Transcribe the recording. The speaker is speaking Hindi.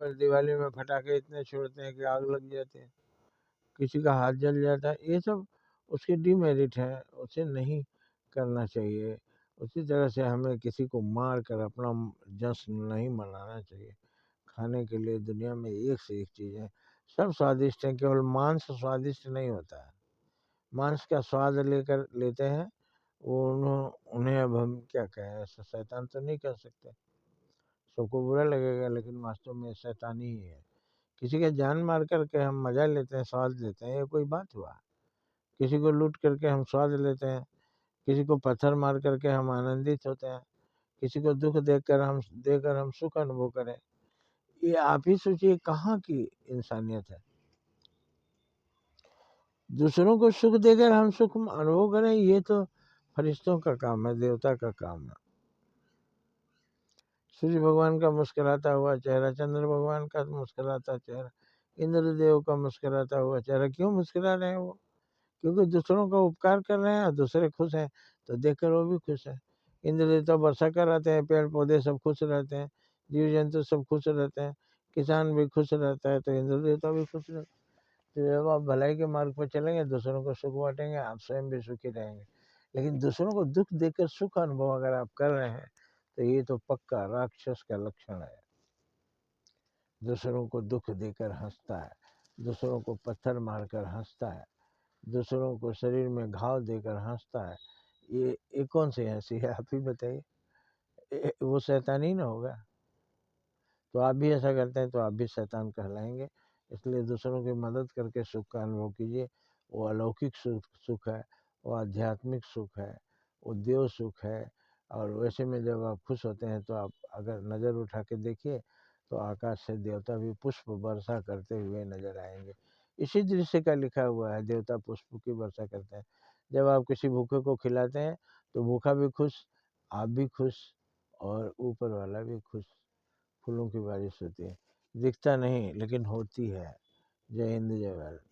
पर दिवाली में पटाखे इतने छोड़ते हैं कि आग लग जाती है, किसी का हाथ जल जाता है। ये सब उसके डिमेरिट हैं, उसे नहीं करना चाहिए। उसी तरह से हमें किसी को मार कर अपना जश्न नहीं मनाना चाहिए। खाने के लिए दुनिया में एक से एक चीज़ है, सब स्वादिष्ट हैं, केवल मांस स्वादिष्ट नहीं होता है। मांस का स्वाद लेकर लेते हैं वो उन्हें अब हम क्या कहें, ऐसा शैतान तो नहीं कह सकते, सबको बुरा लगेगा, लेकिन वास्तव में शैतानी ही है। किसी का जान मार करके हम मजा लेते हैं, स्वाद लेते हैं, ये कोई बात हुआ? किसी को लूट करके हम स्वाद लेते हैं, किसी को पत्थर मार करके हम आनंदित होते हैं, किसी को दुख देकर हम सुख अनुभव करें। ये आप ही सोचिए कहाँ की इंसानियत है। दूसरों को सुख देकर हम सुख अनुभव करें, ये तो फरिश्तों का काम है, देवता का काम है। सूर्य भगवान का मुस्कुराता हुआ चेहरा, चंद्र भगवान का मुस्कुराता चेहरा, इंद्रदेव का मुस्कुराता हुआ चेहरा, क्यों मुस्कुरा रहे हैं वो? क्योंकि दूसरों का उपकार कर रहे हैं और दूसरे खुश हैं, तो देखकर वो भी खुश है। इंद्र देवता वर्षा कराते हैं, पेड़ पौधे सब खुश रहते हैं, जीव जंतु सब खुश रहते हैं, किसान भी खुश रहता है, तो इंद्र देवता भी खुश रहते हैं। तो जब आप भलाई के मार्ग पर चलेंगे, दूसरों को सुख बांटेंगे, आप स्वयं भी सुखी रहेंगे। लेकिन दूसरों को दुख देकर सुख अनुभव अगर आप कर रहे हैं, तो ये तो पक्का राक्षस का लक्षण है। दूसरों को दुख देकर हंसता है, दूसरों को पत्थर मारकर हंसता है, दूसरों को शरीर में घाव देकर हंसता है, ये कौन सी हंसी है, आप ही बताइए? वो शैतानी ना होगा? तो आप भी ऐसा करते हैं तो आप भी शैतान कहलाएंगे। इसलिए दूसरों की मदद करके सुख का अनुभव कीजिए। वो अलौकिक सुख है, वो आध्यात्मिक सुख है, वो देव सुख है। और वैसे में जब आप खुश होते हैं तो आप अगर नज़र उठा के देखिए तो आकाश से देवता भी पुष्प वर्षा करते हुए नजर आएंगे। इसी दृश्य का लिखा हुआ है, देवता पुष्प की वर्षा करते हैं। जब आप किसी भूखे को खिलाते हैं तो भूखा भी खुश, आप भी खुश, और ऊपर वाला भी खुश। फूलों की बारिश होती है, दिखता नहीं लेकिन होती है। जय हिंद, जय भारत।